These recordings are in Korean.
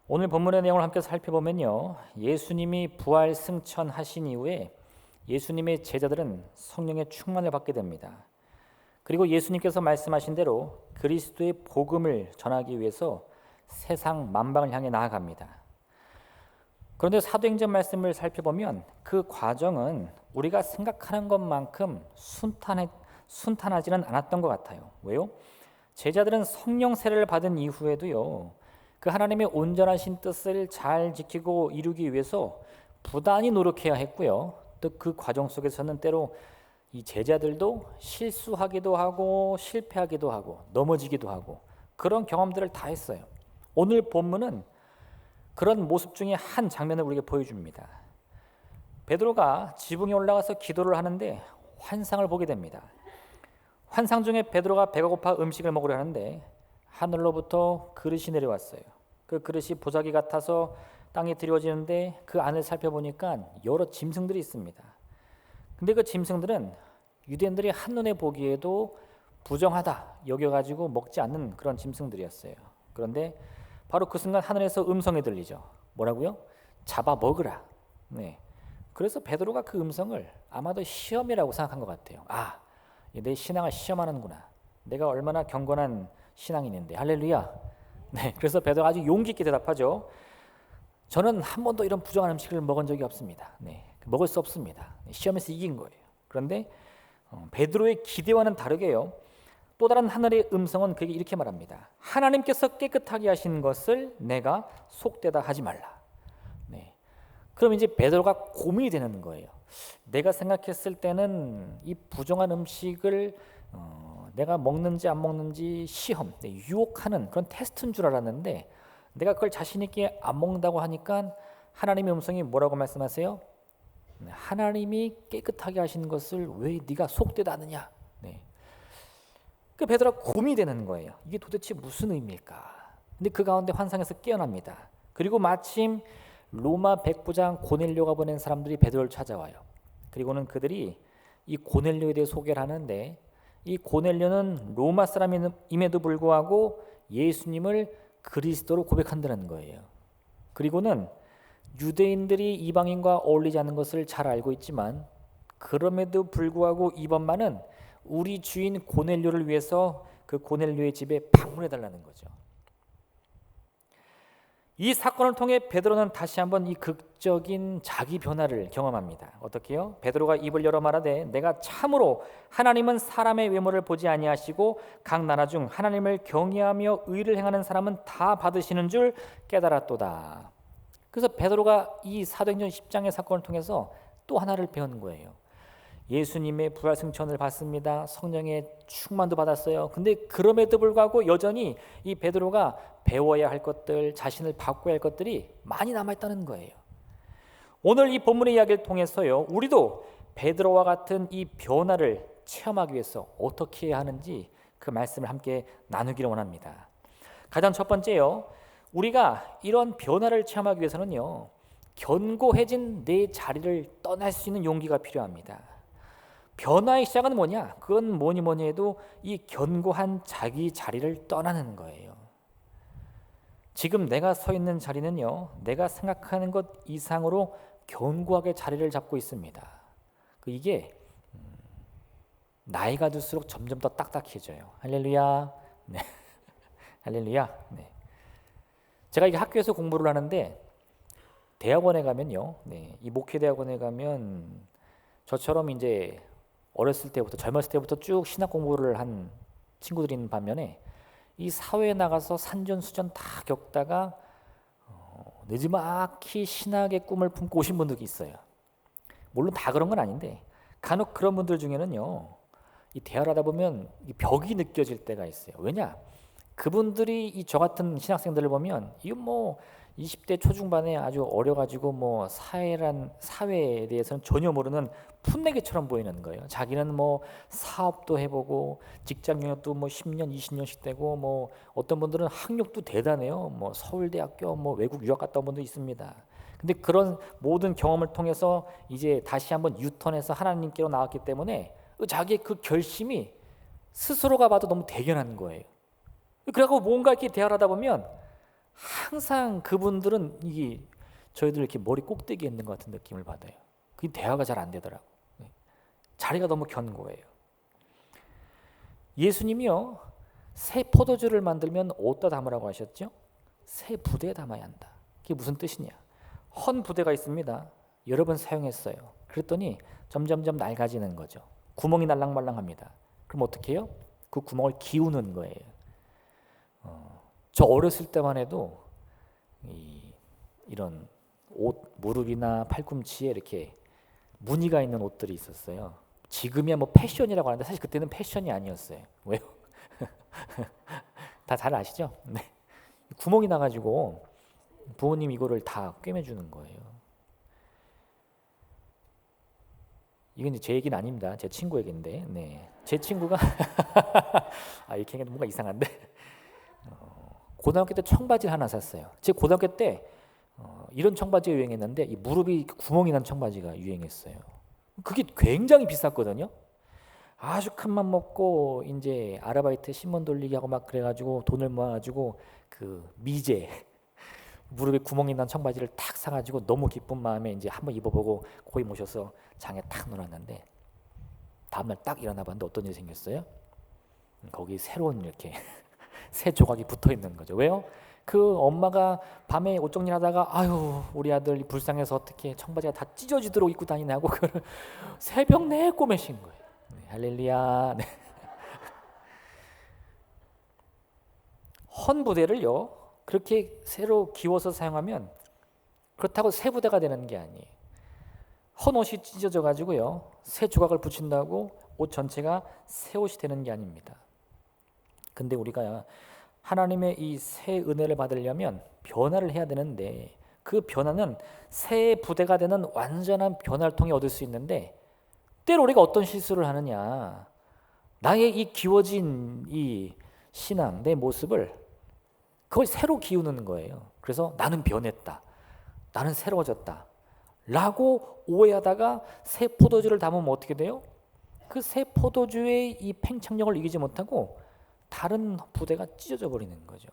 오늘 본문의 내용을 함께 살펴보면요, 예수님이 부활 승천하신 이후에 예수님의 제자들은 성령의 충만을 받게 됩니다. 그리고 예수님께서 말씀하신 대로 그리스도의 복음을 전하기 위해서 세상 만방을 향해 나아갑니다. 그런데 사도행전 말씀을 살펴보면 그 과정은 우리가 생각하는 것만큼 순탄하지는 않았던 것 같아요. 왜요? 제자들은 성령 세례를 받은 이후에도요, 그 하나님의 온전하신 뜻을 잘 지키고 이루기 위해서 부단히 노력해야 했고요. 또 그 과정 속에서는 때로 이 제자들도 실수하기도 하고 실패하기도 하고 넘어지기도 하고 그런 경험들을 다 했어요. 오늘 본문은 그런 모습 중에 한 장면을 우리에게 보여줍니다. 베드로가 지붕에 올라가서 기도를 하는데 환상을 보게 됩니다. 환상 중에 베드로가 배가 고파 음식을 먹으려 하는데 하늘로부터 그릇이 내려왔어요. 그 그릇이 보자기 같아서 땅에 드리워지는데 그 안을 살펴보니까 여러 짐승들이 있습니다. 근데 그 짐승들은 유대인들이 한눈에 보기에도 부정하다 여겨가지고 먹지 않는 그런 짐승들이었어요. 그런데 바로 그 순간 하늘에서 음성이 들리죠. 뭐라고요? 잡아 먹으라. 네. 그래서 베드로가 그 음성을 아마도 시험이라고 생각한 것 같아요. 아, 내 신앙을 시험하는구나. 내가 얼마나 경건한 신앙인인데. 할렐루야. 네. 그래서 베드로가 아주 용기 있게 대답하죠. 저는 한 번도 이런 부정한 음식을 먹은 적이 없습니다. 네. 먹을 수 없습니다. 시험에서 이긴 거예요. 그런데 베드로의 기대와는 다르게요. 또 다른 하늘의 음성은 그에게 이렇게 말합니다. 하나님께서 깨끗하게 하신 것을 내가 속되다 하지 말라. 네. 그럼 이제 베드로가 고민이 되는 거예요. 내가 생각했을 때는 이 부정한 음식을 내가 먹는지 안 먹는지 시험, 유혹하는 그런 테스트인 줄 알았는데 내가 그걸 자신 있게 안 먹는다고 하니까 하나님의 음성이 뭐라고 말씀하세요? 하나님이 깨끗하게 하신 것을 왜 네가 속되다 하느냐? 네. 그 베드로가 고민이 되는 거예요. 이게 도대체 무슨 의미일까? 근데 그 가운데 환상에서 깨어납니다. 그리고 마침 로마 백부장 고넬료가 보낸 사람들이 베드로를 찾아와요. 그리고는 그들이 이 고넬료에 대해 소개를 하는데 이 고넬료는 로마 사람임에도 불구하고 예수님을 그리스도로 고백한다는 거예요. 그리고는 유대인들이 이방인과 어울리지 않는 것을 잘 알고 있지만 그럼에도 불구하고 이번만은 우리 주인 고넬료를 위해서 그 고넬료의 집에 방문해 달라는 거죠. 이 사건을 통해 베드로는 다시 한번 이 극적인 자기 변화를 경험합니다. 어떻게요? 베드로가 입을 열어 말하되 내가 참으로 하나님은 사람의 외모를 보지 아니하시고 각 나라 중 하나님을 경외하며 의를 행하는 사람은 다 받으시는 줄 깨달았도다. 그래서 베드로가 이 사도행전 10장의 사건을 통해서 또 하나를 배운 거예요. 예수님의 부활 승천을 받습니다. 성령의 충만도 받았어요. 근데 그럼에도 불구하고 여전히 이 베드로가 배워야 할 것들, 자신을 바꿔야 할 것들이 많이 남아있다는 거예요. 오늘 이 본문의 이야기를 통해서요, 우리도 베드로와 같은 이 변화를 체험하기 위해서 어떻게 해야 하는지 그 말씀을 함께 나누기를 원합니다. 가장 첫 번째요, 우리가 이런 변화를 체험하기 위해서는요, 견고해진 내 자리를 떠날 수 있는 용기가 필요합니다. 변화의 시작은 뭐냐? 그건 뭐니 해도 이 견고한 자기 자리를 떠나는 거예요. 지금 내가 서 있는 자리는요, 내가 생각하는 것 이상으로 견고하게 자리를 잡고 있습니다. 이게 나이가 들수록 점점 더 딱딱해져요. 할렐루야. 네. 할렐루야. 네. 제가 이게 학교에서 공부를 하는데 대학원에 가면요, 네, 이 목회 대학원에 가면 저처럼 이제 어렸을 때부터 젊었을 때부터 쭉 신학 공부를 한 친구들이 있는 반면에 이 사회에 나가서 산전수전 다 겪다가 늦지막히 신학의 꿈을 품고 오신 분들이 있어요. 물론 다 그런 건 아닌데 간혹 그런 분들 중에는요, 이 대화를 하다 보면 이 벽이 느껴질 때가 있어요. 왜냐? 그분들이 이 저 같은 신학생들을 보면 이건 뭐 20대 초중반에 아주 어려가지고 뭐 사회에 대해서는 전혀 모르는 풋내기처럼 보이는 거예요. 자기는 뭐 사업도 해보고 직장 경력도 뭐 10년, 20년씩 되고 뭐 어떤 분들은 학력도 대단해요. 뭐 서울대학교 뭐 외국 유학 갔다 온 분도 있습니다. 근데 그런 모든 경험을 통해서 이제 다시 한번 유턴해서 하나님께로 나왔기 때문에 자기의 그 결심이 스스로가 봐도 너무 대견한 거예요. 그래갖고 뭔가 이렇게 대화를 하다 보면 항상 그분들은 이게 저희들 이렇게 머리 꼭대기에 있는 것 같은 느낌을 받아요. 그 대화가 잘 안 되더라고. 자리가 너무 견고해요. 예수님이요, 새 포도주를 만들면 어디다 담으라고 하셨죠? 새 부대에 담아야 한다. 그게 무슨 뜻이냐? 헌 부대가 있습니다. 여러 번 사용했어요. 그랬더니 점점점 낡아지는 거죠. 구멍이 날랑말랑합니다. 그럼 어떻게 해요? 그 구멍을 기우는 거예요. 저 어렸을 때만 해도 이런 옷 무릎이나 팔꿈치에 이렇게 무늬가 있는 옷들이 있었어요. 지금이야 뭐 패션이라고 하는데 사실 그때는 패션이 아니었어요. 왜요? 다 잘 아시죠? 네. 구멍이 나가지고 부모님 이거를 다 꿰매주는 거예요. 이건 이제 제 얘기는 아닙니다. 제 친구 얘기인데, 네. 제 친구가 이렇게 하니까 뭔가 이상한데 고등학교 때 청바지를 하나 샀어요. 제 고등학교 때 이런 청바지가 유행했는데 이 무릎이 구멍이 난 청바지가 유행했어요. 그게 굉장히 비쌌거든요. 아주 큰 맘 먹고 이제 아르바이트 신문 돌리기 하고 막 그래가지고 돈을 모아가지고 그 미제 무릎에 구멍이 난 청바지를 탁 사가지고 너무 기쁜 마음에 이제 한번 입어보고 거기 모셔서 장에 탁 놓았는데 다음날 딱 일어나 봤는데 어떤 일이 생겼어요? 거기 새로운 이렇게 새 조각이 붙어 있는 거죠. 왜요? 그 엄마가 밤에 옷 정리하다가 아유 우리 아들 불쌍해서 어떻게 청바지가 다 찢어지도록 입고 다니네 하고 그걸 새벽 내에 꼬매신 거예요. 네, 할렐루야. 네. 헌 부대를요 그렇게 새로 기워서 사용하면 그렇다고 새 부대가 되는 게 아니에요. 헌 옷이 찢어져 가지고요 새 조각을 붙인다고 옷 전체가 새 옷이 되는 게 아닙니다. 근데 우리가 하나님의 이 새 은혜를 받으려면 변화를 해야 되는데 그 변화는 새 부대가 되는 완전한 변화를 통해 얻을 수 있는데 때로 우리가 어떤 실수를 하느냐, 나의 이 기워진 이 신앙, 내 모습을 그걸 새로 기우는 거예요. 그래서 나는 변했다, 나는 새로워졌다 라고 오해하다가 새 포도주를 담으면 어떻게 돼요? 그 새 포도주의 이 팽창력을 이기지 못하고 다른 부대가 찢어져 버리는 거죠.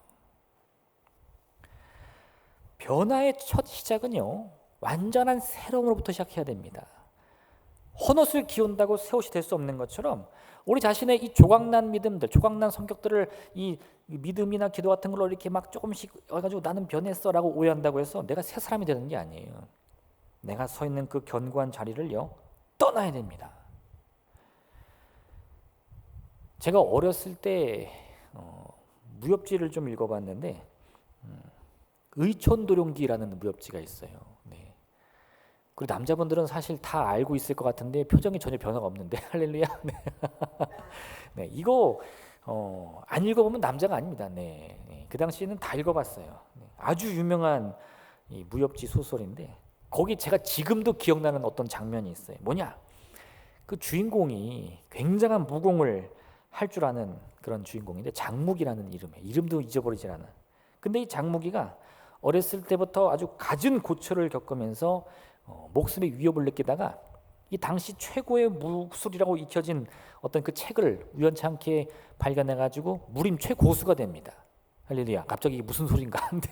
변화의 첫 시작은요 완전한 새로움으로부터 시작해야 됩니다. 헌옷을 기운다고 새 옷이 될 수 없는 것처럼 우리 자신의 이 조각난 믿음들, 조각난 성격들을 이 믿음이나 기도 같은 걸로 이렇게 막 조금씩 해가지고 나는 변했어라고 오해한다고 해서 내가 새 사람이 되는 게 아니에요. 내가 서 있는 그 견고한 자리를요 떠나야 됩니다. 제가 어렸을 때 무협지를 좀 읽어봤는데 의촌도룡기라는 무협지가 있어요. 네. 그리고 남자분들은 사실 다 알고 있을 것 같은데 표정이 전혀 변화가 없는데 할렐루야. 네. 네, 이거 안 읽어보면 남자가 아닙니다. 네. 네. 그 당시에는 다 읽어봤어요. 네. 아주 유명한 이 무협지 소설인데 거기 제가 지금도 기억나는 어떤 장면이 있어요. 뭐냐? 그 주인공이 굉장한 무공을 할 줄 아는 그런 주인공인데 장무기라는 이름도 잊어버리질 않아. 근데 이 장무기가 어렸을 때부터 아주 갖은 고초를 겪으면서 목숨의 위협을 느끼다가 이 당시 최고의 무술이라고 익혀진 어떤 그 책을 우연찮게 발견해가지고 무림 최고수가 됩니다. 할렐루야. 갑자기 이게 무슨 소린가 한데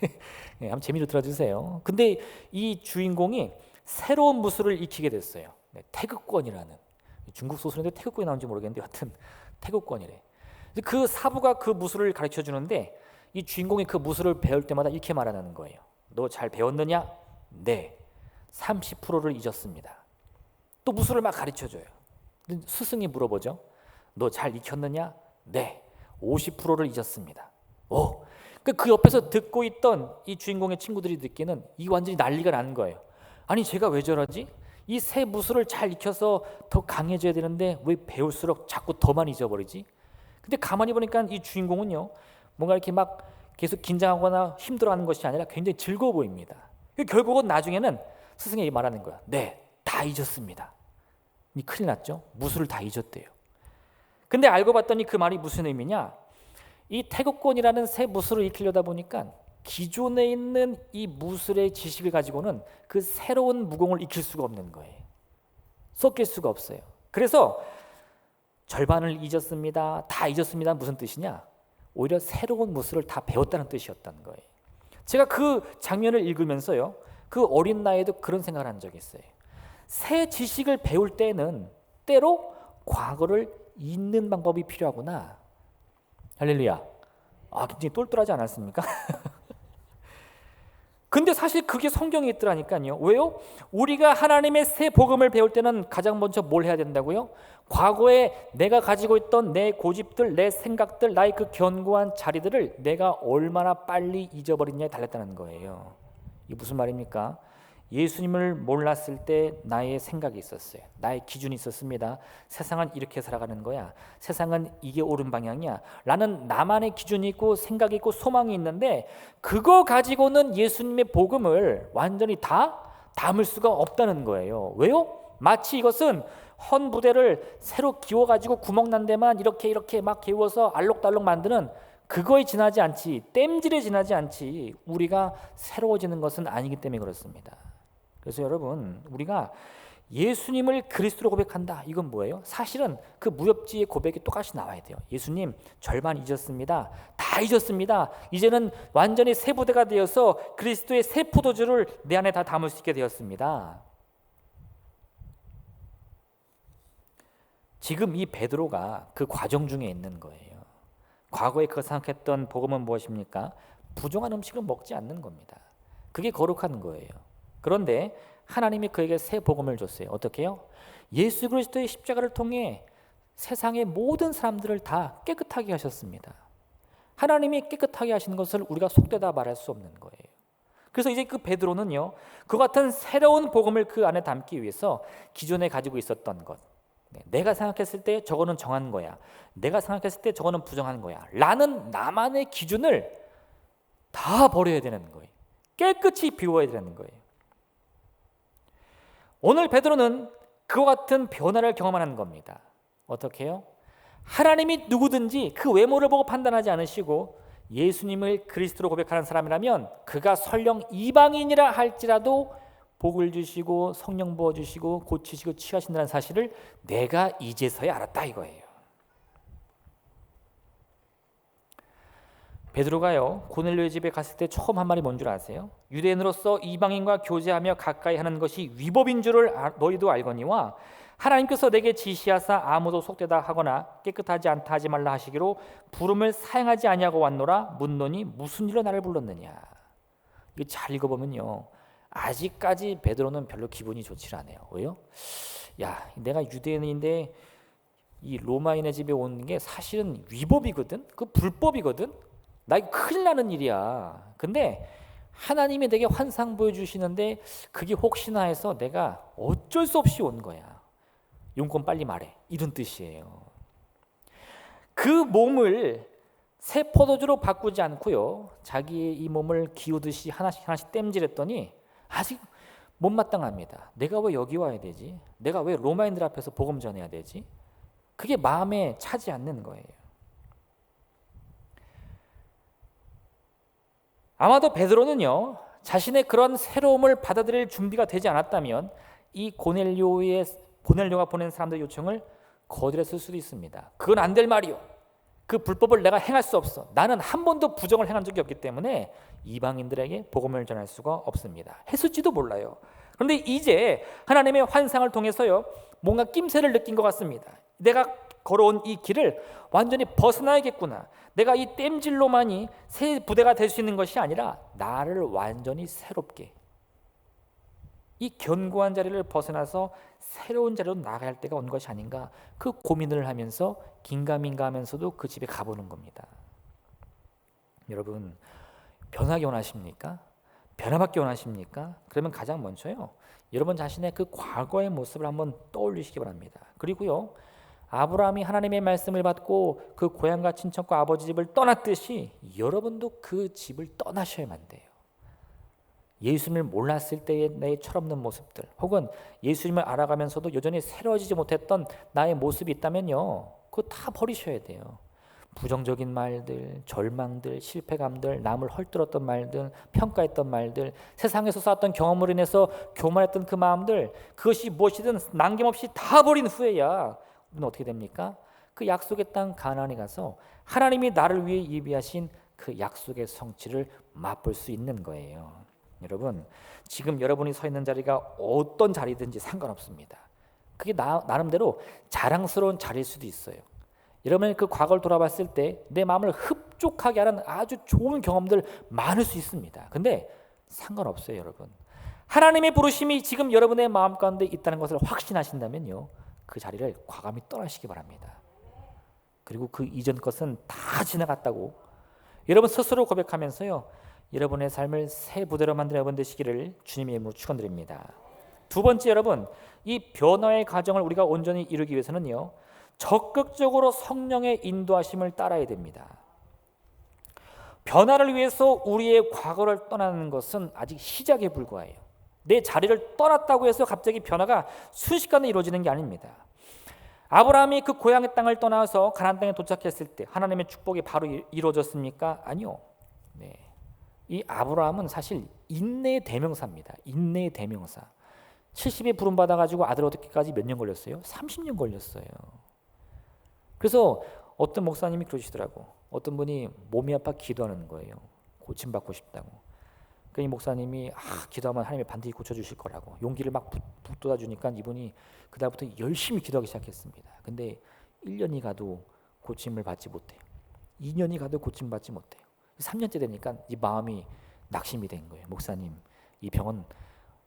네, 한번 재미로 들어주세요. 근데 이 주인공이 새로운 무술을 익히게 됐어요. 네, 태극권이라는 중국 소설인데 태극권이 나온지 모르겠는데 하여튼 태극권이래. 그 사부가 그 무술을 가르쳐 주는데 이 주인공이 그 무술을 배울 때마다 이렇게 말하는 거예요. 너 잘 배웠느냐? 네. 30%를 잊었습니다. 또 무술을 막 가르쳐 줘요. 스승이 물어보죠. 너 잘 익혔느냐? 네. 50%를 잊었습니다. 오. 그 옆에서 듣고 있던 이 주인공의 친구들이 듣기는 이 완전히 난리가 나는 거예요. 아니 제가 왜 저러지? 이 새 무술을 잘 익혀서 더 강해져야 되는데 왜 배울수록 자꾸 더 많이 잊어버리지? 근데 가만히 보니까 이 주인공은요 뭔가 이렇게 막 계속 긴장하거나 힘들어하는 것이 아니라 굉장히 즐거워 보입니다. 결국은 나중에는 스승이 말하는 거야. 네, 다 잊었습니다. 큰일 났죠? 무술을 다 잊었대요. 근데 알고 봤더니 그 말이 무슨 의미냐? 이 태극권이라는 새 무술을 익히려다 보니까 기존에 있는 이 무술의 지식을 가지고는 그 새로운 무공을 익힐 수가 없는 거예요. 섞일 수가 없어요. 그래서 절반을 잊었습니다. 다 잊었습니다. 무슨 뜻이냐? 오히려 새로운 무술을 다 배웠다는 뜻이었다는 거예요. 제가 그 장면을 읽으면서요, 그 어린 나이에도 그런 생각을 한 적이 있어요. 새 지식을 배울 때는 때로 과거를 잊는 방법이 필요하구나. 할렐루야. 굉장히 똘똘하지 않았습니까? 근데 사실 그게 성경에 있더라니까요. 왜요? 우리가 하나님의 새 복음을 배울 때는 가장 먼저 뭘 해야 된다고요? 과거에 내가 가지고 있던 내 고집들, 내 생각들, 나의 그 견고한 자리들을 내가 얼마나 빨리 잊어버리냐에 달렸다는 거예요. 이게 무슨 말입니까? 예수님을 몰랐을 때 나의 생각이 있었어요. 나의 기준이 있었습니다. 세상은 이렇게 살아가는 거야. 세상은 이게 옳은 방향이야. 라는 나만의 기준이 있고 생각이 있고 소망이 있는데 그거 가지고는 예수님의 복음을 완전히 다 담을 수가 없다는 거예요. 왜요? 마치 이것은 헌 부대를 새로 기워가지고 구멍 난 데만 이렇게 막 개워서 알록달록 만드는 그거에 지나지 않지, 땜질에 지나지 않지 우리가 새로워지는 것은 아니기 때문에 그렇습니다. 그래서 여러분, 우리가 예수님을 그리스도로 고백한다. 이건 뭐예요? 사실은 그 무협지의 고백이 똑같이 나와야 돼요. 예수님, 절반 잊었습니다. 다 잊었습니다. 이제는 완전히 새 부대가 되어서 그리스도의 새 포도주를 내 안에 다 담을 수 있게 되었습니다. 지금 이 베드로가 그 과정 중에 있는 거예요. 과거에 그가 생각했던 복음은 무엇입니까? 부정한 음식을 먹지 않는 겁니다. 그게 거룩한 거예요. 그런데 하나님이 그에게 새 복음을 줬어요. 어떻게 해요? 예수 그리스도의 십자가를 통해 세상의 모든 사람들을 다 깨끗하게 하셨습니다. 하나님이 깨끗하게 하시는 것을 우리가 속되다 말할 수 없는 거예요. 그래서 이제 그 베드로는요, 그 같은 새로운 복음을 그 안에 담기 위해서 기존에 가지고 있었던 것, 내가 생각했을 때 저거는 정한 거야, 내가 생각했을 때 저거는 부정한 거야 라는 나만의 기준을 다 버려야 되는 거예요. 깨끗이 비워야 되는 거예요. 오늘 베드로는 그와 같은 변화를 경험하는 겁니다. 어떻게 해요? 하나님이 누구든지 그 외모를 보고 판단하지 않으시고 예수님을 그리스도로 고백하는 사람이라면 그가 설령 이방인이라 할지라도 복을 주시고 성령 부어주시고 고치시고 취하신다는 사실을 내가 이제서야 알았다 이거예요. 베드로가요, 고넬료의 집에 갔을 때 처음 한 말이 뭔 줄 아세요? 유대인으로서 이방인과 교제하며 가까이 하는 것이 위법인 줄을 너희도 알거니와 하나님께서 내게 지시하사 아무도 속되다 하거나 깨끗하지 않다 하지 말라 하시기로 부름을 사용하지 아니하고 왔노라 묻노니 무슨 일로 나를 불렀느냐. 이거 잘 읽어보면요, 아직까지 베드로는 별로 기분이 좋지 않아요. 왜요? 야, 내가 유대인인데 이 로마인의 집에 오는 게 사실은 위법이거든, 그 불법이거든, 나 이거 큰일 나는 일이야. 근데 하나님이 내게 환상 보여주시는데 그게 혹시나 해서 내가 어쩔 수 없이 온 거야. 용건 빨리 말해, 이런 뜻이에요. 그 몸을 새 포도주로 바꾸지 않고요, 자기의 이 몸을 기우듯이 하나씩 땜질했더니 아직 못마땅합니다. 내가 왜 여기 와야 되지? 내가 왜 로마인들 앞에서 복음 전해야 되지? 그게 마음에 차지 않는 거예요. 아마도 베드로는요, 자신의 그런 새로움을 받아들일 준비가 되지 않았다면 이 고넬료가 보낸 사람들의 요청을 거절했을 수도 있습니다. 그건 안 될 말이요, 그 불법을 내가 행할 수 없어. 나는 한 번도 부정을 행한 적이 없기 때문에 이방인들에게 복음을 전할 수가 없습니다. 했을지도 몰라요. 그런데 이제 하나님의 환상을 통해서요, 뭔가 낌새를 느낀 것 같습니다. 내가 걸어온 이 길을 완전히 벗어나야겠구나. 내가 이 땜질로만이 새 부대가 될 수 있는 것이 아니라 나를 완전히 새롭게, 이 견고한 자리를 벗어나서 새로운 자리로 나가야 할 때가 온 것이 아닌가, 그 고민을 하면서 긴가민가 하면서도 그 집에 가보는 겁니다. 여러분, 변하기 원하십니까? 변화받기 원하십니까? 그러면 가장 먼저요, 여러분 자신의 그 과거의 모습을 한번 떠올리시기 바랍니다. 그리고요, 아브라함이 하나님의 말씀을 받고 그 고향과 친척과 아버지 집을 떠났듯이 여러분도 그 집을 떠나셔야만 돼요. 예수님을 몰랐을 때의 내 철없는 모습들, 혹은 예수님을 알아가면서도 여전히 새로워지지 못했던 나의 모습이 있다면요, 그거 다 버리셔야 돼요. 부정적인 말들, 절망들, 실패감들, 남을 헐뜯었던 말들, 평가했던 말들, 세상에서 쌓았던 경험으로 인해서 교만했던 그 마음들, 그것이 무엇이든 남김없이 다 버린 후에야 우리는 어떻게 됩니까? 그 약속의 땅 가나안에 가서 하나님이 나를 위해 예비하신 그 약속의 성취를 맛볼 수 있는 거예요. 여러분, 지금 여러분이 서 있는 자리가 어떤 자리든지 상관없습니다. 그게 나름대로 자랑스러운 자리일 수도 있어요. 여러분이 그 과거를 돌아봤을 때 내 마음을 흡족하게 하는 아주 좋은 경험들 많을 수 있습니다. 근데 상관없어요, 여러분. 하나님의 부르심이 지금 여러분의 마음 가운데 있다는 것을 확신하신다면요, 그 자리를 과감히 떠나시기 바랍니다. 그리고 그 이전 것은 다 지나갔다고 여러분 스스로 고백하면서요, 여러분의 삶을 새 부대로 만드는 여러분 되시기를 주님의 이름으로 축원드립니다. 두 번째, 여러분, 이 변화의 과정을 우리가 온전히 이루기 위해서는요, 적극적으로 성령의 인도하심을 따라야 됩니다. 변화를 위해서 우리의 과거를 떠나는 것은 아직 시작에 불과해요. 내 자리를 떠났다고 해서 갑자기 변화가 순식간에 이루어지는 게 아닙니다. 아브라함이 그 고향의 땅을 떠나서 가나안 땅에 도착했을 때 하나님의 축복이 바로 이루어졌습니까? 아니요. 네. 이 아브라함은 사실 인내의 대명사입니다. 인내의 대명사. 70에 부름 받아가지고 아들 얻기까지 몇 년 걸렸어요? 30년 걸렸어요. 그래서 어떤 목사님이 그러시더라고. 어떤 분이 몸이 아파 기도하는 거예요. 고침받고 싶다고. 그 이 목사님이 기도하면 하나님이 반드시 고쳐주실 거라고 용기를 막 북돋아 주니까 이분이 그다음부터 열심히 기도하기 시작했습니다. 근데 1년이 가도 고침을 받지 못해요. 2년이 가도 고침 받지 못해요. 3년째 되니까 이 마음이 낙심이 된 거예요. 목사님, 이 병은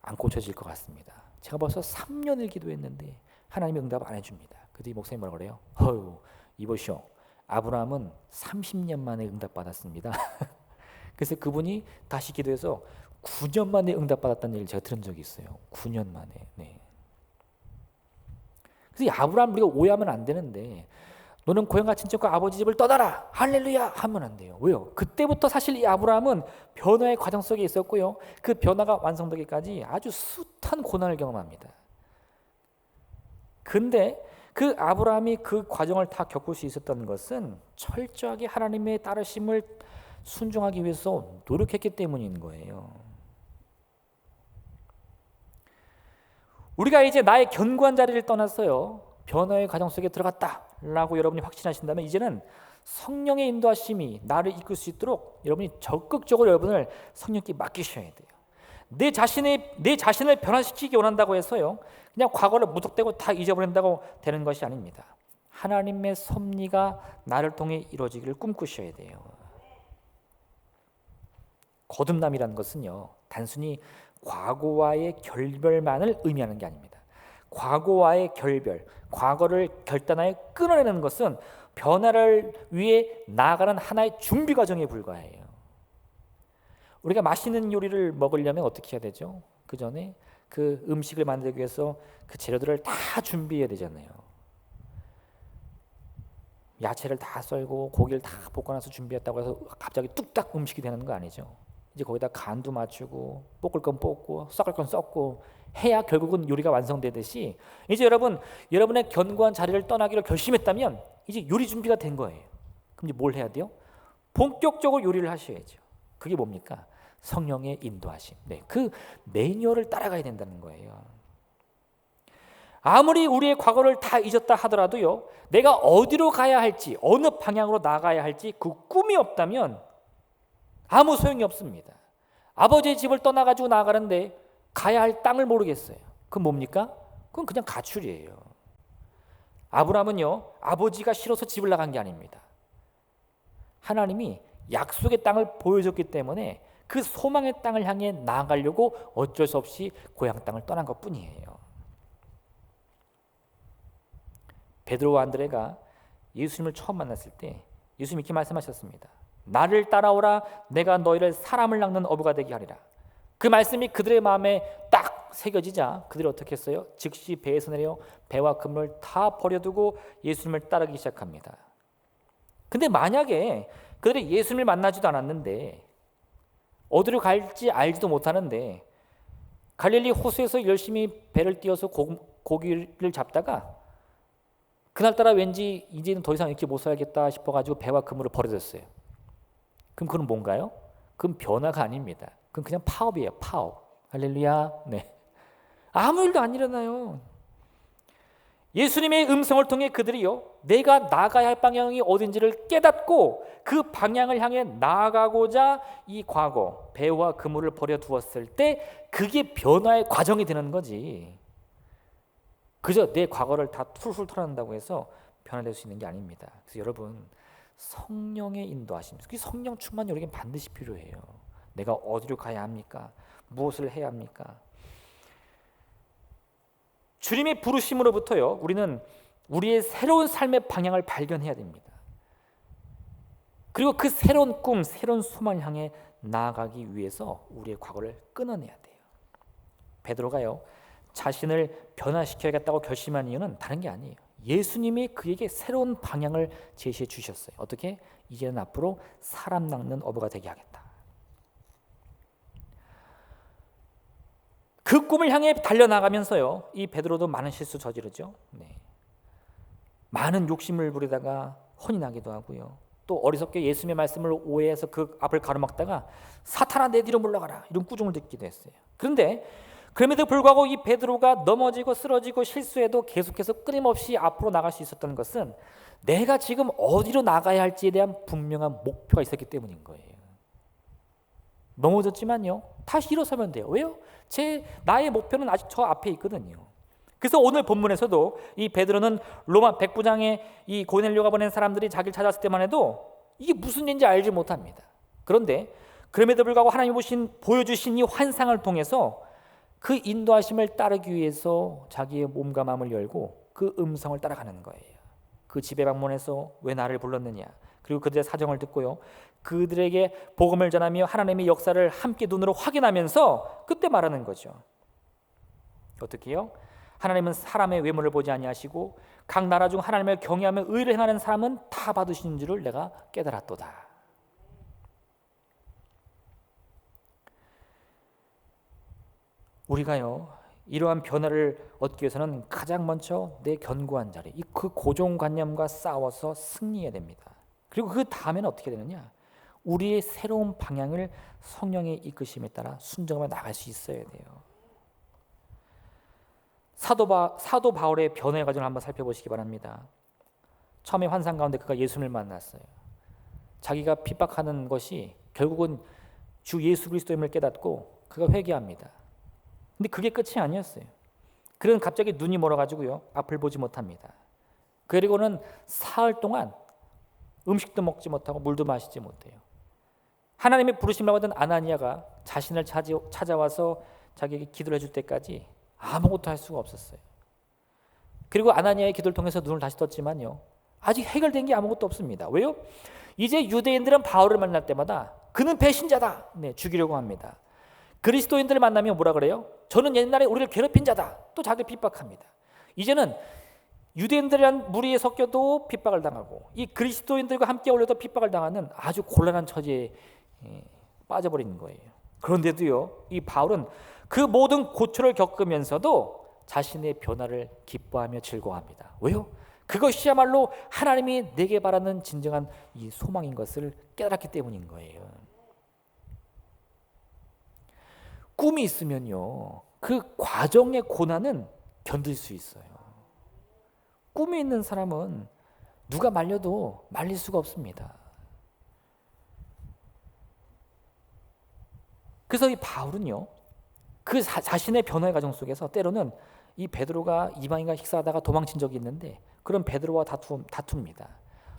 안 고쳐질 것 같습니다. 제가 벌써 3년을 기도했는데 하나님이 응답 안 해줍니다. 그때 이 목사님 뭐라 그래요? 이보시오, 아브라함은 30년 만에 응답 받았습니다. 그래서 그분이 다시 기도해서 9년 만에 응답 받았다는 얘기를 제가 들은 적이 있어요. 9년 만에. 네. 그래서 이 아브라함 우리가 오해하면 안 되는데, 너는 고향과 친척과 아버지 집을 떠나라, 할렐루야 하면 안 돼요. 왜요? 그때부터 사실 이 아브라함은 변화의 과정 속에 있었고요, 그 변화가 완성되기까지 아주 숱한 고난을 경험합니다. 근데 그 아브라함이 그 과정을 다 겪을 수 있었던 것은 철저하게 하나님의 따르심을 순종하기 위해서 노력했기 때문인 거예요. 우리가 이제 나의 견고한 자리를 떠났어요, 변화의 과정 속에 들어갔다라고 여러분이 확신하신다면, 이제는 성령의 인도하심이 나를 이끌 수 있도록 여러분이 적극적으로 여러분을 성령께 맡기셔야 돼요. 내 자신을 변화시키기 원한다고 해서요, 그냥 과거를 무턱대고 다 잊어버린다고 되는 것이 아닙니다. 하나님의 섭리가 나를 통해 이루어지기를 꿈꾸셔야 돼요. 거듭남이라는 것은요, 단순히 과거와의 결별만을 의미하는 게 아닙니다. 과거와의 결별, 과거를 결단하여 끊어내는 것은 변화를 위해 나아가는 하나의 준비 과정에 불과해요. 우리가 맛있는 요리를 먹으려면 어떻게 해야 되죠? 그 전에 그 음식을 만들기 위해서 그 재료들을 다 준비해야 되잖아요. 야채를 다 썰고 고기를 다 볶아놔서 준비했다고 해서 갑자기 뚝딱 음식이 되는 거 아니죠. 이제 거기다 간도 맞추고 볶을 건 볶고 섞을 건 섞고 해야 결국은 요리가 완성되듯이, 이제 여러분의 견고한 자리를 떠나기로 결심했다면 이제 요리 준비가 된 거예요. 그럼 이제 뭘 해야 돼요? 본격적으로 요리를 하셔야죠. 그게 뭡니까? 성령의 인도하심. 네, 그 매뉴얼을 따라가야 된다는 거예요. 아무리 우리의 과거를 다 잊었다 하더라도요, 내가 어디로 가야 할지, 어느 방향으로 나가야 할지 그 꿈이 없다면 아무 소용이 없습니다. 아버지의 집을 떠나가지고 나가는데 가야 할 땅을 모르겠어요. 그건 뭡니까? 그건 그냥 가출이에요. 아브라함은요, 아버지가 싫어서 집을 나간 게 아닙니다. 하나님이 약속의 땅을 보여줬기 때문에 그 소망의 땅을 향해 나아가려고 어쩔 수 없이 고향 땅을 떠난 것뿐이에요. 베드로와 안드레가 예수님을 처음 만났을 때 예수님이 이렇게 말씀하셨습니다. 나를 따라오라, 내가 너희를 사람을 낚는 어부가 되게 하리라. 그 말씀이 그들의 마음에 딱 새겨지자 그들이 어떻게 했어요? 즉시 배에서 내려 배와 그물을 다 버려두고 예수님을 따르기 시작합니다. 근데 만약에 그들이 예수님을 만나지도 않았는데, 어디로 갈지 알지도 못하는데 갈릴리 호수에서 열심히 배를 띄워서 고기를 잡다가 그날따라 왠지 이제는 더 이상 이렇게 못 살겠다 싶어가지고 배와 그물을 버려뒀어요. 그럼 그건 뭔가요? 그건 변화가 아닙니다. 그건 그냥 파업이에요. 파업. 할렐루야. 네. 아무 일도 안 일어나요. 예수님의 음성을 통해 그들이요, 내가 나가야 할 방향이 어딘지를 깨닫고 그 방향을 향해 나아가고자 이 과거 배와 그물을 버려두었을 때 그게 변화의 과정이 되는 거지. 그저 내 과거를 다 툴툴 털어낸다고 해서 변화될 수 있는 게 아닙니다. 그래서 여러분, 성령의 인도하심, 그 성령 충만이 우리에게 반드시 필요해요. 내가 어디로 가야 합니까? 무엇을 해야 합니까? 주님의 부르심으로부터요, 우리는 우리의 새로운 삶의 방향을 발견해야 됩니다. 그리고 그 새로운 꿈, 새로운 소망을 향해 나아가기 위해서 우리의 과거를 끊어내야 돼요. 베드로가요, 자신을 변화시켜야겠다고 결심한 이유는 다른 게 아니에요. 예수님이 그에게 새로운 방향을 제시해 주셨어요. 어떻게? 이제는 앞으로 사람 낚는 어부가 되게 하겠다. 그 꿈을 향해 달려나가면서요, 이 베드로도 많은 실수 저지르죠. 많은 욕심을 부리다가 혼이 나기도 하고요. 또 어리석게 예수님의 말씀을 오해해서 그 앞을 가로막다가 사탄아 내 뒤로 물러가라, 이런 꾸중을 듣기도 했어요. 그런데 그럼에도 불구하고 이 베드로가 넘어지고 쓰러지고 실수해도 계속해서 끊임없이 앞으로 나갈 수 있었던 것은 내가 지금 어디로 나가야 할지에 대한 분명한 목표가 있었기 때문인 거예요. 넘어졌지만요, 다시 일어서면 돼요. 왜요? 나의 목표는 아직 저 앞에 있거든요. 그래서 오늘 본문에서도 이 베드로는 로마 백부장의 이 고넬료가 보낸 사람들이 자기를 찾았을 때만 해도 이게 무슨 일인지 알지 못합니다. 그런데 그럼에도 불구하고 하나님이 보여주신 이 환상을 통해서 그 인도하심을 따르기 위해서 자기의 몸과 마음을 열고 그 음성을 따라가는 거예요. 그 집에 방문해서 왜 나를 불렀느냐, 그리고 그들의 사정을 듣고요, 그들에게 복음을 전하며 하나님의 역사를 함께 눈으로 확인하면서 그때 말하는 거죠. 어떻게 해요? 하나님은 사람의 외모를 보지 아니하시고 각 나라 중 하나님을 경외하며 의를 행하는 사람은 다 받으시는 줄을 내가 깨달았도다. 우리가요, 이러한 변화를 얻기 위해서는 가장 먼저 내 견고한 자리, 그 고정관념과 싸워서 승리해야 됩니다. 그리고 그 다음에는 어떻게 되느냐? 우리의 새로운 방향을 성령의 이끄심에 따라 순종하며 나갈 수 있어야 돼요. 사도 바울의 변화의 과정을 한번 살펴보시기 바랍니다. 처음에 환상 가운데 그가 예수님을 만났어요. 자기가 핍박하는 것이 결국은 주 예수 그리스도임을 깨닫고 그가 회개합니다. 근데 그게 끝이 아니었어요. 그는 갑자기 눈이 멀어가지고요, 앞을 보지 못합니다. 그리고는 사흘 동안 음식도 먹지 못하고 물도 마시지 못해요. 하나님의 부르심을 받은 아나니아가 자신을 찾아와서 자기에게 기도를 해줄 때까지 아무것도 할 수가 없었어요. 그리고 아나니아의 기도를 통해서 눈을 다시 떴지만요, 아직 해결된 게 아무것도 없습니다. 왜요? 이제 유대인들은 바울을 만날 때마다 그는 배신자다, 죽이려고 합니다. 그리스도인들을 만나면 뭐라 그래요? 저는 옛날에 우리를 괴롭힌 자다, 또 자기를 핍박합니다. 이제는 유대인들이란 무리에 섞여도 핍박을 당하고 이 그리스도인들과 함께 어울려도 핍박을 당하는 아주 곤란한 처지에 빠져버리는 거예요. 그런데도요, 이 바울은 그 모든 고초를 겪으면서도 자신의 변화를 기뻐하며 즐거워합니다. 왜요? 그것이야말로 하나님이 내게 바라는 진정한 이 소망인 것을 깨달았기 때문인 거예요. 꿈이 있으면요, 그 과정의 고난은 견딜 수 있어요. 꿈이 있는 사람은 누가 말려도 말릴 수가 없습니다. 그래서 이 바울은요, 그 자신의 변화의 과정 속에서 때로는 이 베드로가 이방인과 식사하다가 도망친 적이 있는데 그런 베드로와 다툽니다.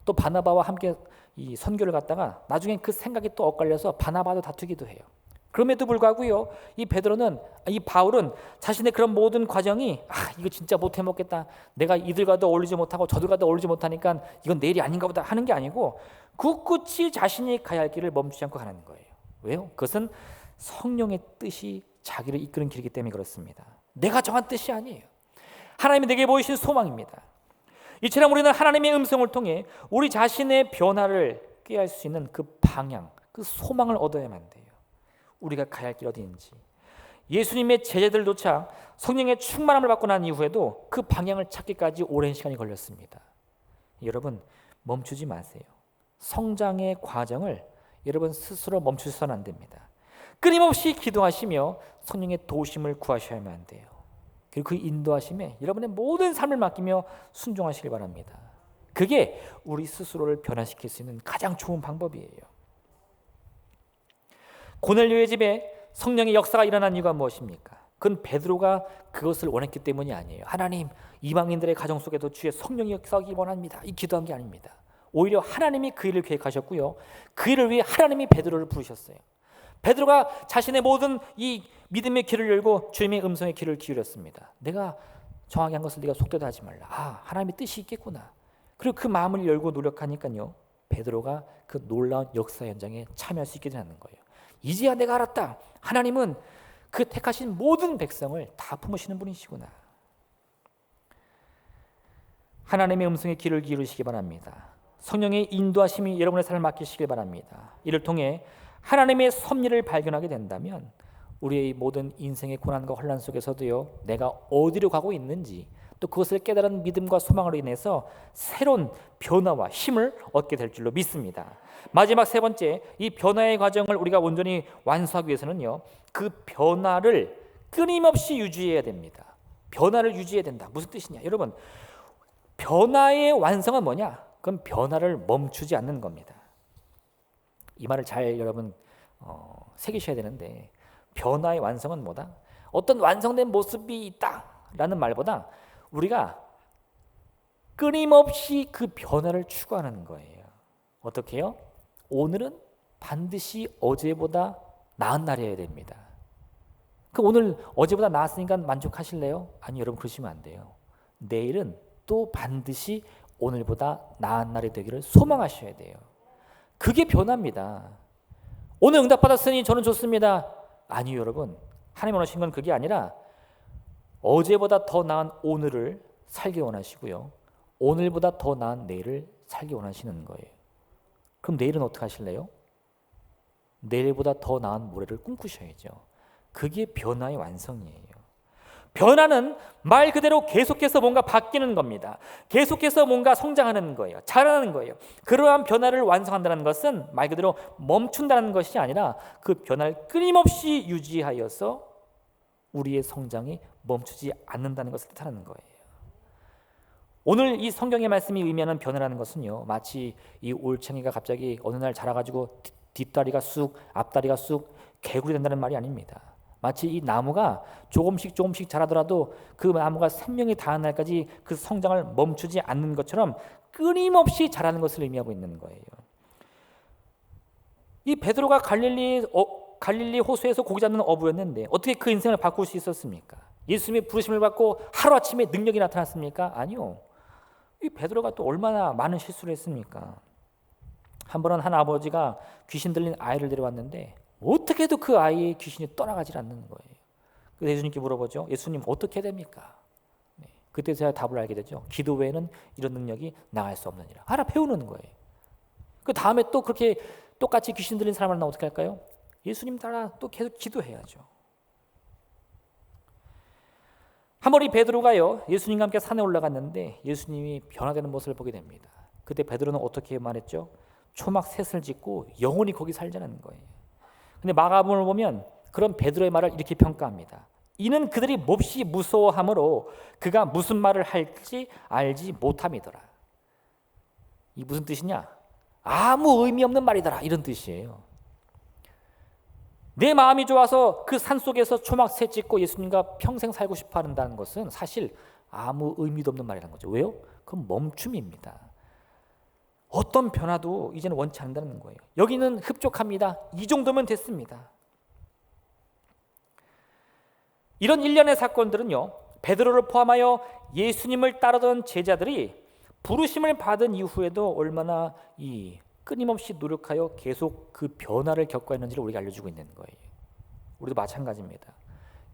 또 바나바와 함께 이 선교를 갔다가 나중에 그 생각이 또 엇갈려서 바나바도 다투기도 해요. 그럼에도 불구하고요, 이 바울은 자신의 그런 모든 과정이 이거 진짜 못 해먹겠다, 내가 이들과도 어울리지 못하고 저들과도 어울리지 못하니까 이건 내일이 아닌가 보다 하는 게 아니고 굳굳이 자신이 가야 할 길을 멈추지 않고 가는 거예요. 왜요? 그것은 성령의 뜻이 자기를 이끄는 길이기 때문에 그렇습니다. 내가 정한 뜻이 아니에요. 하나님이 내게 보이신 소망입니다. 이처럼 우리는 하나님의 음성을 통해 우리 자신의 변화를 꾀할 수 있는 그 방향, 그 소망을 얻어야만 돼요. 우리가 가야 할 길 어디인지. 예수님의 제자들조차 성령의 충만함을 받고 난 이후에도 그 방향을 찾기까지 오랜 시간이 걸렸습니다. 여러분, 멈추지 마세요. 성장의 과정을 여러분 스스로 멈추셔서는 안 됩니다. 끊임없이 기도하시며 성령의 도우심을 구하셔야만 돼요. 그리고 그 인도하심에 여러분의 모든 삶을 맡기며 순종하시길 바랍니다. 그게 우리 스스로를 변화시킬 수 있는 가장 좋은 방법이에요. 고넬료의 집에 성령의 역사가 일어난 이유가 무엇입니까? 그건 베드로가 그것을 원했기 때문이 아니에요. 하나님, 이방인들의 가정 속에도 주의 성령의 역사하기 원합니다. 이 기도한 게 아닙니다. 오히려 하나님이 그 일을 계획하셨고요. 그 일을 위해 하나님이 베드로를 부르셨어요. 베드로가 자신의 모든 이 믿음의 길을 열고 주님의 음성의 귀를 기울였습니다. 내가 정하게 한 것을 네가 속되다 하지 말라. 하나님의 뜻이 있겠구나. 그리고 그 마음을 열고 노력하니까요, 베드로가 그 놀라운 역사 현장에 참여할 수 있게 되는 거예요. 이제야 내가 알았다. 하나님은 그 택하신 모든 백성을 다 품으시는 분이시구나. 하나님의 음성의 귀를 기울이시기 바랍니다. 성령의 인도하심이 여러분의 삶을 맡기시길 바랍니다. 이를 통해 하나님의 섭리를 발견하게 된다면 우리의 모든 인생의 고난과 혼란 속에서도요, 내가 어디로 가고 있는지, 또 그것을 깨달은 믿음과 소망으로 인해서 새로운 변화와 힘을 얻게 될 줄로 믿습니다. 마지막 세 번째, 이 변화의 과정을 우리가 온전히 완수하기 위해서는요, 그 변화를 끊임없이 유지해야 됩니다. 변화를 유지해야 된다. 무슨 뜻이냐? 여러분, 변화의 완성은 뭐냐? 그건 변화를 멈추지 않는 겁니다. 이 말을 잘 여러분 새기셔야 되는데, 변화의 완성은 뭐다? 어떤 완성된 모습이 있다라는 말보다 우리가 끊임없이 그 변화를 추구하는 거예요. 어떻게 해요? 오늘은 반드시 어제보다 나은 날이어야 됩니다. 그럼 오늘 어제보다 나았으니까 만족하실래요? 아니, 여러분 그러시면 안 돼요. 내일은 또 반드시 오늘보다 나은 날이 되기를 소망하셔야 돼요. 그게 변화입니다. 오늘 응답받았으니 저는 좋습니다. 아니요, 여러분. 하나님 원하신 건 그게 아니라 어제보다 더 나은 오늘을 살기 원하시고요, 오늘보다 더 나은 내일을 살기 원하시는 거예요. 그럼 내일은 어떻게 하실래요? 내일보다 더 나은 모레를 꿈꾸셔야죠. 그게 변화의 완성이에요. 변화는 말 그대로 계속해서 뭔가 바뀌는 겁니다. 계속해서 뭔가 성장하는 거예요. 자라는 거예요. 그러한 변화를 완성한다는 것은 말 그대로 멈춘다는 것이 아니라 그 변화를 끊임없이 유지하여서 우리의 성장이 멈추지 않는다는 것을 뜻하는 거예요. 오늘 이 성경의 말씀이 의미하는 변화라는 것은요, 마치 이 올챙이가 갑자기 어느 날 자라가지고 뒷다리가 쑥, 앞다리가 쑥 개구리 된다는 말이 아닙니다. 마치 이 나무가 조금씩 자라더라도 그 나무가 생명이 닿은 날까지 그 성장을 멈추지 않는 것처럼 끊임없이 자라는 것을 의미하고 있는 거예요. 이 베드로가 갈릴리 호수에서 고기 잡는 어부였는데 어떻게 그 인생을 바꿀 수 있었습니까? 예수님의 부르심을 받고 하루아침에 능력이 나타났습니까? 아니요. 이 베드로가 또 얼마나 많은 실수를 했습니까? 한 번은 한 아버지가 귀신 들린 아이를 데려왔는데 어떻게 해도 그 아이의 귀신이 떠나가질 않는 거예요. 그래서 예수님께 물어보죠. 예수님, 어떻게 해야 됩니까? 네. 그때 제가 답을 알게 되죠. 기도 외에는 이런 능력이 나갈 수 없느니라. 하나 배우는 거예요. 그 다음에 또 그렇게 똑같이 귀신 들린 사람을 만나면 어떻게 할까요? 예수님 따라 또 계속 기도해야죠. 한 번 이 베드로가요, 예수님과 함께 산에 올라갔는데 예수님이 변화되는 모습을 보게 됩니다. 그때 베드로는 어떻게 말했죠? 초막 셋을 짓고 영원히 거기 살자는 거예요. 근데 마가복음을 보면 그런 베드로의 말을 이렇게 평가합니다. 이는 그들이 몹시 무서워함으로 그가 무슨 말을 할지 알지 못함이더라. 이 무슨 뜻이냐? 아무 의미 없는 말이더라, 이런 뜻이에요. 내 마음이 좋아서 그 산속에서 초막 셋 짓고 예수님과 평생 살고 싶어 한다는 것은 사실 아무 의미도 없는 말이라는 거죠. 왜요? 그건 멈춤입니다. 어떤 변화도 이제는 원치 않는다는 거예요. 여기는 흡족합니다. 이 정도면 됐습니다. 이런 일련의 사건들은요, 베드로를 포함하여 예수님을 따르던 제자들이 부르심을 받은 이후에도 얼마나 끊임없이 노력하여 계속 그 변화를 겪고 있는지를 우리가 알려주고 있는 거예요. 우리도 마찬가지입니다.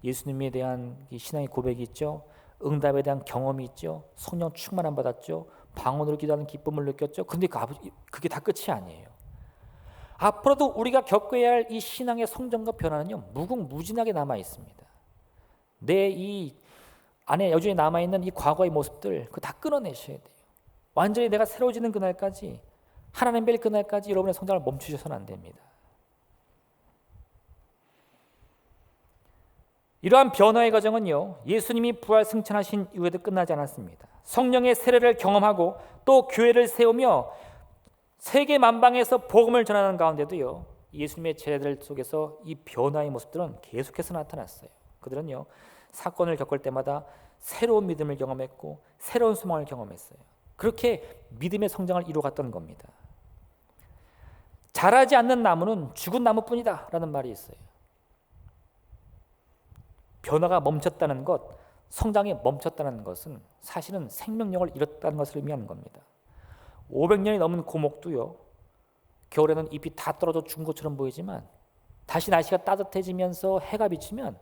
예수님에 대한 신앙의 고백이 있죠. 응답에 대한 경험이 있죠. 성령 충만함 받았죠. 방언으로 기도하는 기쁨을 느꼈죠. 근데 그게 다 끝이 아니에요. 앞으로도 우리가 겪어야 할 이 신앙의 성장과 변화는요, 무궁무진하게 남아 있습니다. 내 이 안에 여전히 남아 있는 이 과거의 모습들, 그거 다 끊어내셔야 돼요. 완전히 내가 새로워지는 그날까지, 하나님 뵐 그날까지 여러분의 성장을 멈추셔서는 안 됩니다. 이러한 변화의 과정은요, 예수님이 부활 승천하신 이후에도 끝나지 않았습니다. 성령의 세례를 경험하고 또 교회를 세우며 세계 만방에서 복음을 전하는 가운데도요, 예수님의 제자들 속에서 이 변화의 모습들은 계속해서 나타났어요. 그들은요, 사건을 겪을 때마다 새로운 믿음을 경험했고 새로운 소망을 경험했어요. 그렇게 믿음의 성장을 이루어갔던 겁니다. 자라지 않는 나무는 죽은 나무뿐이다 라는 말이 있어요. 변화가 멈췄다는 것, 성장이 멈췄다는 것은 사실은 생명력을 잃었다는 것을 의미하는 겁니다. 500년이 넘은 고목도요, 겨울에는 잎이 다 떨어져 죽은 것처럼 보이지만 다시 날씨가 따뜻해지면서 해가 비치면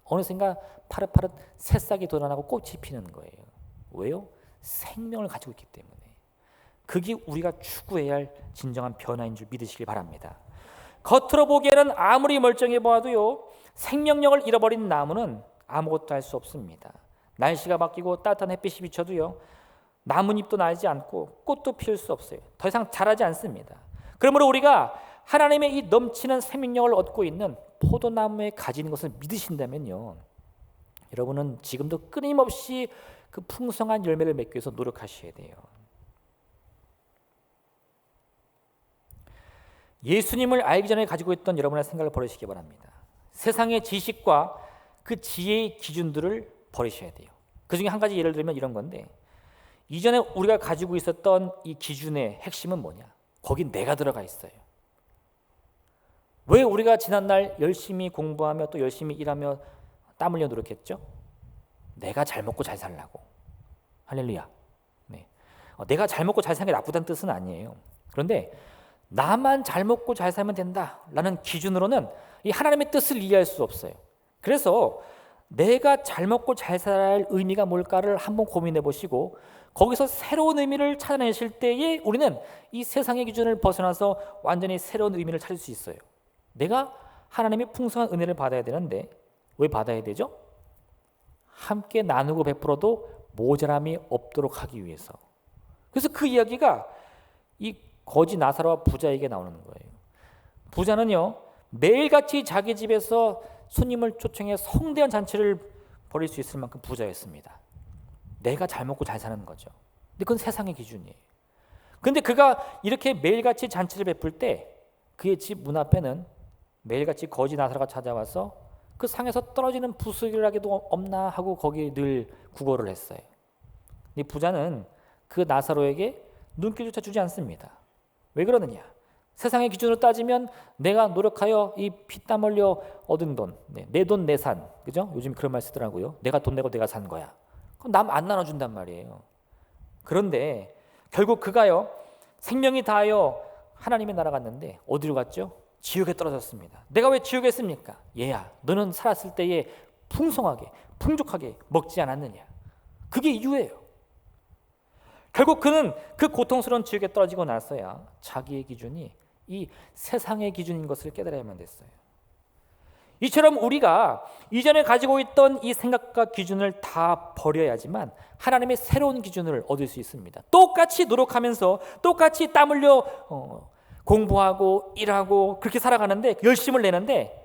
어느샌가 파릇파릇 새싹이 돋아나고 꽃이 피는 거예요. 왜요? 생명을 가지고 있기 때문에. 그게 우리가 추구해야 할 진정한 변화인 줄 믿으시길 바랍니다. 겉으로 보기에는 아무리 멀쩡해 보아도요, 생명력을 잃어버린 나무는 아무것도 할 수 없습니다. 날씨가 바뀌고 따뜻한 햇빛이 비쳐도요, 나뭇잎도 나지 않고 꽃도 피울 수 없어요. 더 이상 자라지 않습니다. 그러므로 우리가 하나님의 이 넘치는 생명력을 얻고 있는 포도나무에 가지는 것을 믿으신다면요, 여러분은 지금도 끊임없이 그 풍성한 열매를 맺기 위해서 노력하셔야 돼요. 예수님을 알기 전에 가지고 있던 여러분의 생각을 버리시기 바랍니다. 세상의 지식과 그 지혜의 기준들을 버리셔야 돼요. 그 중에 한 가지 예를 들면 이런 건데, 이전에 우리가 가지고 있었던 이 기준의 핵심은 뭐냐? 거긴 내가 들어가 있어요. 왜 우리가 지난날 열심히 공부하며 또 열심히 일하며 땀 흘려 노력했죠? 내가 잘 먹고 잘 살라고. 할렐루야. 네. 내가 잘 먹고 잘 사는 게 나쁘다는 뜻은 아니에요. 그런데 나만 잘 먹고 잘 살면 된다라는 기준으로는 이 하나님의 뜻을 이해할 수 없어요. 그래서 내가 잘 먹고 잘 살아야 할 의미가 뭘까를 한번 고민해 보시고 거기서 새로운 의미를 찾아내실 때에 우리는 이 세상의 기준을 벗어나서 완전히 새로운 의미를 찾을 수 있어요. 내가 하나님의 풍성한 은혜를 받아야 되는데 왜 받아야 되죠? 함께 나누고 베풀어도 모자람이 없도록 하기 위해서. 그래서 그 이야기가 이 거지 나사로와 부자에게 나오는 거예요. 부자는요, 매일같이 자기 집에서 손님을 초청해 성대한 잔치를 벌일 수 있을 만큼 부자였습니다. 내가 잘 먹고 잘 사는 거죠. 근데 그건 세상의 기준이에요. 근데 그가 이렇게 매일같이 잔치를 베풀 때 그의 집 문 앞에는 매일같이 거지 나사로가 찾아와서 그 상에서 떨어지는 부스러기라도 없나 하고 거기에 늘 구걸을 했어요. 이 부자는 그 나사로에게 눈길조차 주지 않습니다. 왜 그러느냐? 세상의 기준으로 따지면 내가 노력하여 이 피땀 흘려 얻은 돈, 내 돈 내산, 그죠? 요즘 그런 말 쓰더라고요. 내가 돈 내고 내가 산 거야. 그럼 남 안 나눠준단 말이에요. 그런데 결국 그가요, 생명이 다하여 하나님의 나라 갔는데 어디로 갔죠? 지옥에 떨어졌습니다. 내가 왜 지옥에 있습니까? 얘야, 너는 살았을 때에 풍성하게, 풍족하게 먹지 않았느냐? 그게 이유예요. 결국 그는 그 고통스러운 지옥에 떨어지고 나서야 자기의 기준이 이 세상의 기준인 것을 깨달아야만 됐어요. 이처럼 우리가 이전에 가지고 있던 이 생각과 기준을 다 버려야지만 하나님의 새로운 기준을 얻을 수 있습니다. 똑같이 노력하면서 똑같이 땀 흘려 공부하고 일하고 그렇게 살아가는데 열심을 내는데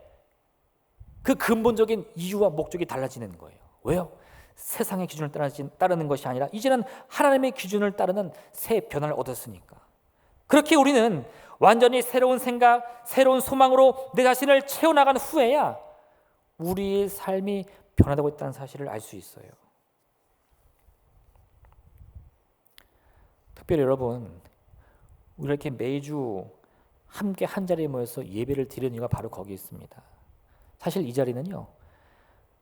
그 근본적인 이유와 목적이 달라지는 거예요. 왜요? 세상의 기준을 따르는 것이 아니라 이제는 하나님의 기준을 따르는 새 변화를 얻었으니까. 그렇게 우리는 완전히 새로운 생각, 새로운 소망으로 내 자신을 채워나간 후에야 우리의 삶이 변화되고 있다는 사실을 알 수 있어요. 특별히 여러분, 우리 이렇게 매주 함께 한 자리에 모여서 예배를 드리는 이유가 바로 거기 있습니다. 사실 이 자리는요,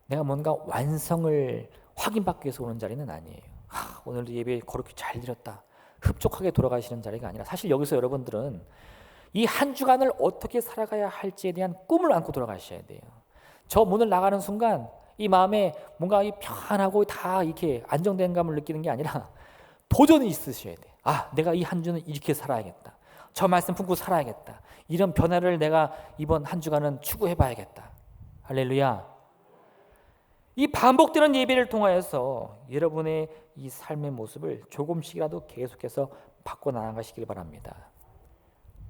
내가 뭔가 완성을 확인받기 위해서 오는 자리는 아니에요. 오늘도 예배 거룩히 잘 드렸다, 흡족하게 돌아가시는 자리가 아니라 사실 여기서 여러분들은 이 한 주간을 어떻게 살아가야 할지에 대한 꿈을 안고 돌아가셔야 돼요. 저 문을 나가는 순간 이 마음에 뭔가 이 편하고 다 이렇게 안정된 감을 느끼는 게 아니라 도전이 있으셔야 돼. 내가 이 한 주는 이렇게 살아야겠다. 저 말씀 품고 살아야겠다. 이런 변화를 내가 이번 한 주간은 추구해봐야겠다. 할렐루야. 이 반복되는 예배를 통하여서 여러분의 이 삶의 모습을 조금씩이라도 계속해서 바꿔나가시길 바랍니다.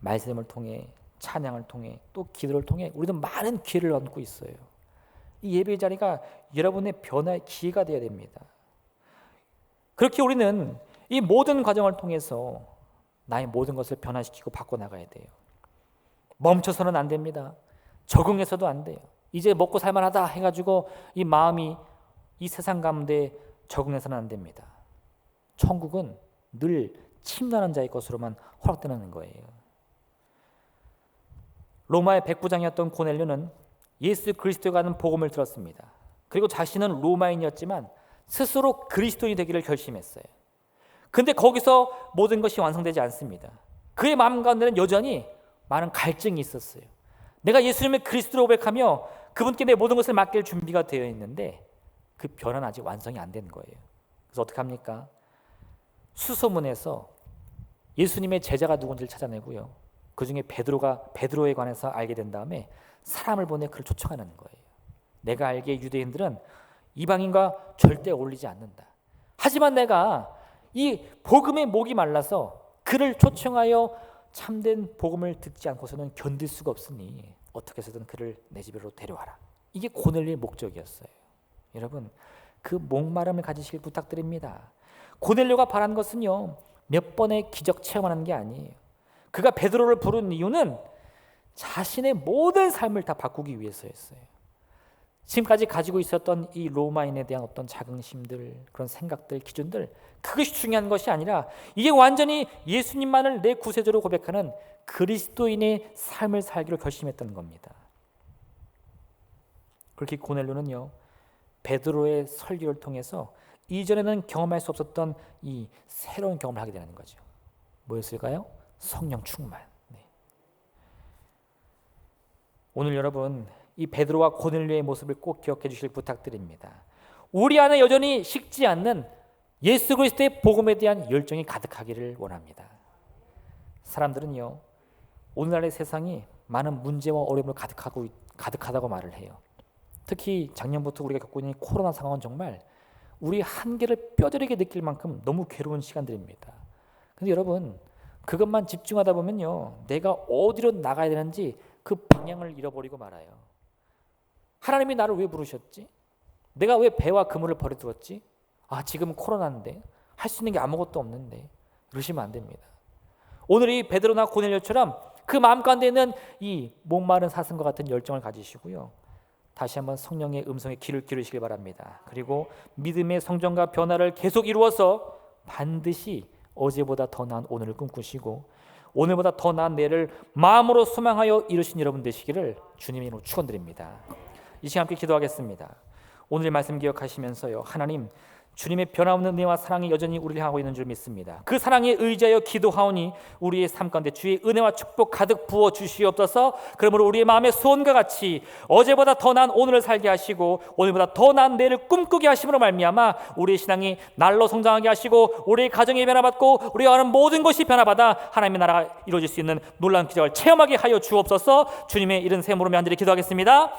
말씀을 통해, 찬양을 통해, 또 기도를 통해 우리도 많은 기회를 얻고 있어요. 이 예배 자리가 여러분의 변화의 기회가 되어야 됩니다. 그렇게 우리는 이 모든 과정을 통해서 나의 모든 것을 변화시키고 바꿔나가야 돼요. 멈춰서는 안 됩니다. 적응해서도 안 돼요. 이제 먹고 살만하다 해가지고 이 마음이 이 세상 가운데 적응해서는 안 됩니다. 천국은 늘 침노하는 자의 것으로만 허락되는 거예요. 로마의 백부장이었던 고넬료는 예수 그리스도가 하는 복음을 들었습니다. 그리고 자신은 로마인이었지만 스스로 그리스도인이 되기를 결심했어요. 근데 거기서 모든 것이 완성되지 않습니다. 그의 마음 가운데는 여전히 많은 갈증이 있었어요. 내가 예수님의 그리스도로 고백하며 그분께 내 모든 것을 맡길 준비가 되어 있는데 그 변화는 아직 완성이 안 된 거예요. 그래서 어떻게 합니까? 수소문해서 예수님의 제자가 누군지를 찾아내고요. 그 중에 베드로에 관해서 알게 된 다음에 사람을 보내 그를 초청하는 거예요. 내가 알기에 유대인들은 이방인과 절대 어울리지 않는다. 하지만 내가 이 복음의 목이 말라서 그를 초청하여 참된 복음을 듣지 않고서는 견딜 수가 없으니 어떻게 해서든 그를 내 집으로 데려와라. 이게 고넬료의 목적이었어요. 여러분, 그 목마름을 가지시길 부탁드립니다. 고넬료가 바란 것은요, 몇 번의 기적 체험하는 게 아니에요. 그가 베드로를 부른 이유는 자신의 모든 삶을 다 바꾸기 위해서였어요. 지금까지 가지고 있었던 이 로마인에 대한 어떤 자긍심들, 그런 생각들, 기준들, 그것이 중요한 것이 아니라 이게 완전히 예수님만을 내 구세주로 고백하는 그리스도인의 삶을 살기로 결심했던 겁니다. 그렇게 고넬료는요, 베드로의 설교를 통해서 이전에는 경험할 수 없었던 이 새로운 경험을 하게 되는 거죠. 뭐였을까요? 성령 충만. 네. 오늘 여러분, 이 베드로와 고넬료의 모습을 꼭 기억해 주실 부탁드립니다. 우리 안에 여전히 식지 않는 예수 그리스도의 복음에 대한 열정이 가득하기를 원합니다. 사람들은요, 오늘날의 세상이 많은 문제와 어려움을 가득하다고 말을 해요. 특히 작년부터 우리가 겪고 있는 코로나 상황은 정말 우리 한계를 뼈저리게 느낄 만큼 너무 괴로운 시간들입니다. 근데 여러분, 그것만 집중하다 보면요, 내가 어디로 나가야 되는지 그 방향을 잃어버리고 말아요. 하나님이 나를 왜 부르셨지? 내가 왜 배와 그물을 버려두었지? 지금은 코로나인데 할 수 있는 게 아무것도 없는데, 이러시면 안 됩니다. 오늘 이 베드로나 고넬료처럼 그 마음 가운데 있는 이 목마른 사슴과 같은 열정을 가지시고요, 다시 한번 성령의 음성에 귀를 기울이시길 바랍니다. 그리고 믿음의 성장과 변화를 계속 이루어서 반드시 어제보다 더 나은 오늘을 꿈꾸시고 오늘보다 더 나은 내일을 마음으로 소망하여 이루신 여러분 되시기를 주님의 이름으로 축원드립니다. 이 시간 함께 기도하겠습니다. 오늘의 말씀 기억하시면서요, 하나님, 주님의 변함없는 은혜와 사랑이 여전히 우리를 향하고 있는 줄 믿습니다. 그 사랑에 의지하여 기도하오니 우리의 삶 가운데 주의 은혜와 축복 가득 부어 주시옵소서. 그러므로 우리의 마음의 소원과 같이 어제보다 더 나은 오늘을 살게 하시고 오늘보다 더 나은 내일을 꿈꾸게 하심으로 말미암아 우리의 신앙이 날로 성장하게 하시고 우리의 가정이 변화받고 우리가 하는 모든 것이 변화받아 하나님의 나라가 이루어질 수 있는 놀라운 기적을 체험하게 하여 주옵소서. 주님의 이른 샘으로 간절히 기도하겠습니다.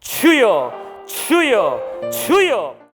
주여, 주여, 주여.